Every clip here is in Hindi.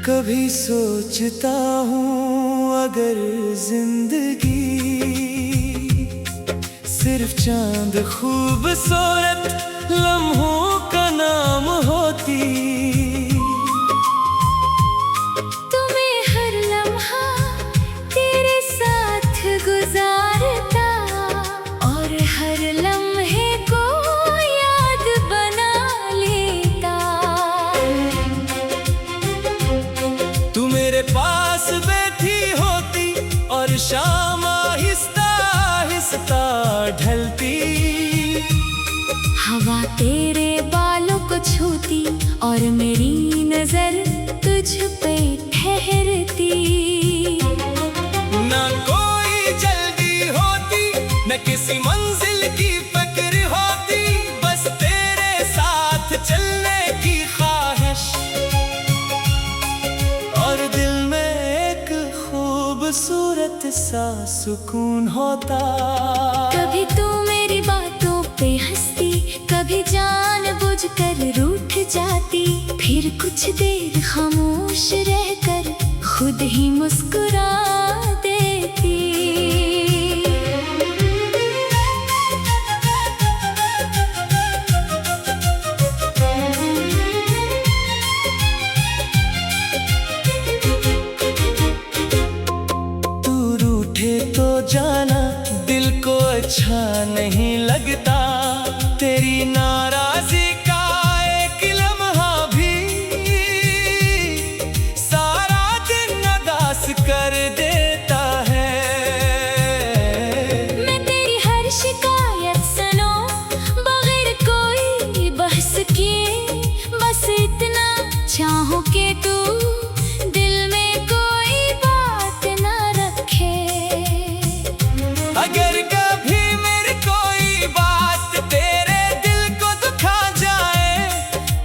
कभी सोचता हूँ अगर जिंदगी सिर्फ चांद खूबसूरत लम्हों का नाम होती, तुम्हें हर लम्हा तेरे साथ गुजारता और हर लम्हे को याद बना लेता। तू मेरे पास बैठी होती और शाम आहिस्ता आहिस्ता ढलती, हवा तेरे बालों को छूती और मेरी नजर तुझ पे ठहरती। ना कोई जल्दी होती न किसी मंजिल की फिक्र होती, बस तेरे साथ चलने की ख्वाहिश और दिल में एक खूबसूरत सा सुकून होता। कभी तू मेरी बातों पे हंसती, कभी जानबूझकर रूठ जाती, फिर कुछ देर खामोश रहकर खुद ही मुस्कुरा देती। तू रूठे तो जाना दिल को अच्छा नहीं लगता, तेरी नाराजी का एक लम्हा भी सारा दिन उदास कर देता है। मैं तेरी हर शिकायत सुनूं बगैर कोई बहस किए, बस इतना चाहूं कि तू दिल में कोई बात ना रखे। अगर कभी मेरी कोई बात तेरे दिल को दुखा जाए,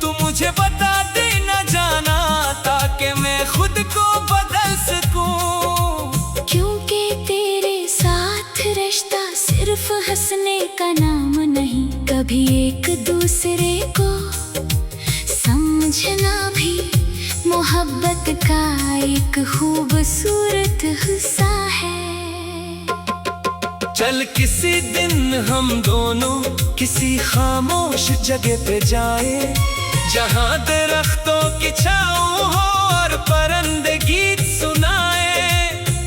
तू मुझे बता देना जाना ताकि मैं खुद को बदल सकूं। क्योंकि तेरे साथ रिश्ता सिर्फ हंसने का नाम नहीं, कभी एक दूसरे को समझना भी मोहब्बत का एक खूबसूरत हिस्सा है। चल किसी दिन हम दोनों किसी खामोश जगह पे जाए, जहाँ दरख्तों की छाँव हो और परिंदे गीत सुनाए।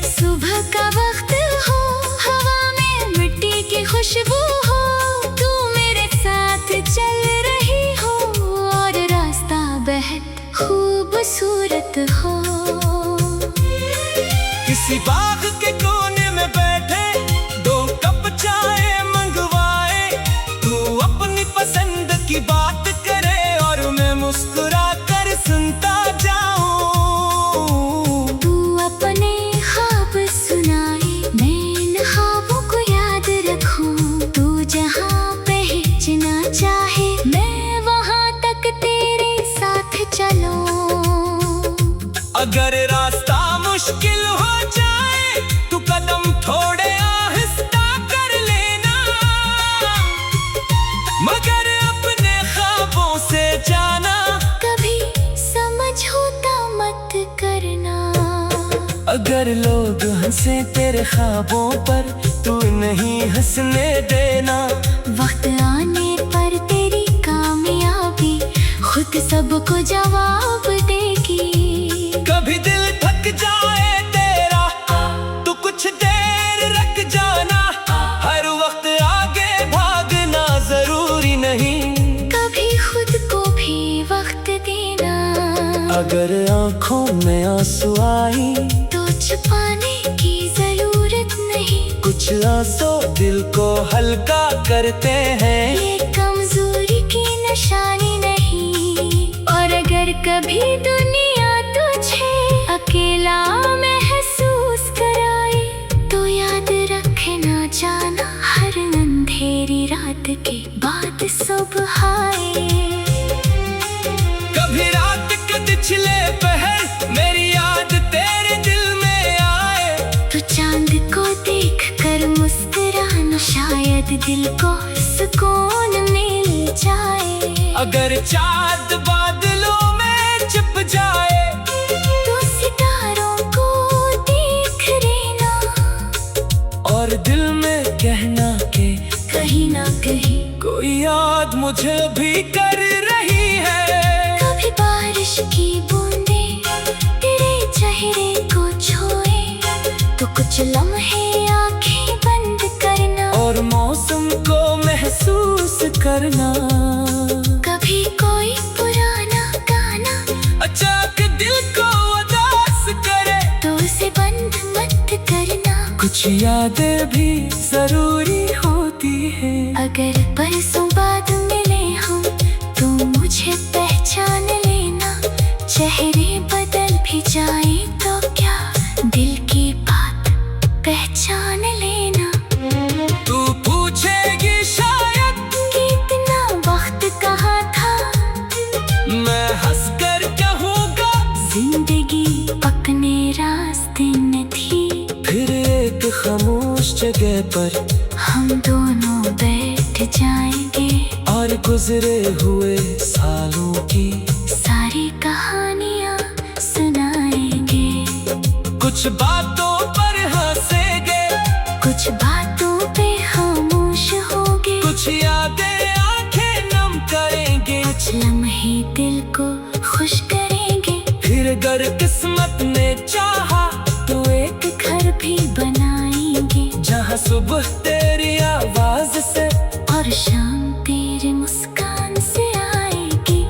सुबह का वक्त हो, हवा में मिट्टी की खुशबू हो, तू मेरे साथ चल रही हो और रास्ता बेहद खूबसूरत हो। किसी बाग के कोने में बैठे दो कप चाय मंगवाए, तू अपनी पसंद की बात करे और मैं मुस्कुरा कर सुनता जाऊं। तू अपने ख्वाब सुनाए, मैं इन ख्वाबों को याद रखूं। तू जहाँ पहुँचना चाहे मैं वहाँ तक तेरे साथ चलूं। अगर रास्ता मुश्किल हो जाए तू कदम थोड़े आहिस्ता कर लेना, मगर अपने ख्वाबों से जाना कभी समझौता मत करना। अगर लोग हंसे तेरे ख्वाबों पर तू नहीं हंसने देना। वक्त आने पर तेरी कामयाबी खुद सबको जवाब देगी। कभी दिल थक जाए तेरा तो कुछ देर रख जाना, हर वक्त आगे भागना जरूरी नहीं। कभी खुद को भी वक्त देना। अगर आंखों में आंसू आई तो छुपाने की जरूरत नहीं, कुछ आंसू दिल को हल्का करते हैं। ये कमजोरी की निशानी नहीं। और अगर कभी दुनिया तुझे अकेला महसूस कराए, तो याद रखना जाना हर अंधेरी रात के बाद सुबह आए। कभी रात के पिछले पहर मेरी याद तेरे दिल में आए, तो चांद को देख कर मुस्कुराना, शायद दिल को सुकून मिल जाए। अगर चाँद बादलों में छिप जाए तो मुझे भी कर रही है। कभी बारिश की बूंदें तेरे चेहरे को छुए तो कुछ लम्हे आंखें बंद करना और मौसम को महसूस करना। कभी कोई पुराना गाना अचानक दिल को उदास करे तो उसे बंद मत करना। कुछ यादें भी जरूरी होती है। अगर बरसों बाद मिले हम तो मुझे पहचान लेना। चेहरे बदल भी जाए तो क्या दिल की बात पहचान लेना। तू पूछेगी शायद कितना वक्त कहाँ था, मैं हंस कर कहूँगा जिंदगी अपने रास्ते न थी। फिर एक खामोश जगह पर हम दोनों बैठ जाएंगे और गुजरे हुए सालों की सारी कहानियाँ सुनाएंगे। कुछ बातों पर हंसेंगे, कुछ बातों पे खामोश होंगे, कुछ यादें आंखें नम करेंगे। कुछ लम्हे दिल को खुश करेंगे। फिर अगर किस्मत ने चाहा तो एक घर भी बनाएंगे जहाँ सुबह तेरी आवाज से और शाम तेरी मुस्कान से आएगी।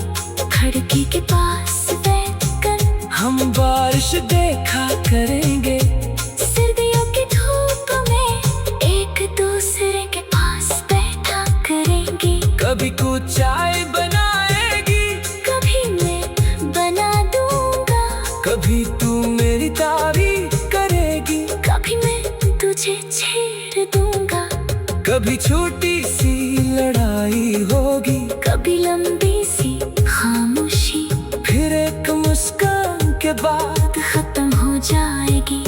खिड़की के पास बैठकर हम बारिश देखा करेंगे। सर्दियों की धूप में एक दूसरे के पास बैठा करेंगे। कभी कुछ चाय बनाएगी, कभी मैं बना दूंगा, कभी तू मेरी तारीफ करेगी, कभी मैं तुझे छेड़ दूंगा। कभी छोटी सी लड़ाई होगी, कभी लंबी सी खामोशी फिर एक मुस्कान के बाद खत्म हो जाएगी।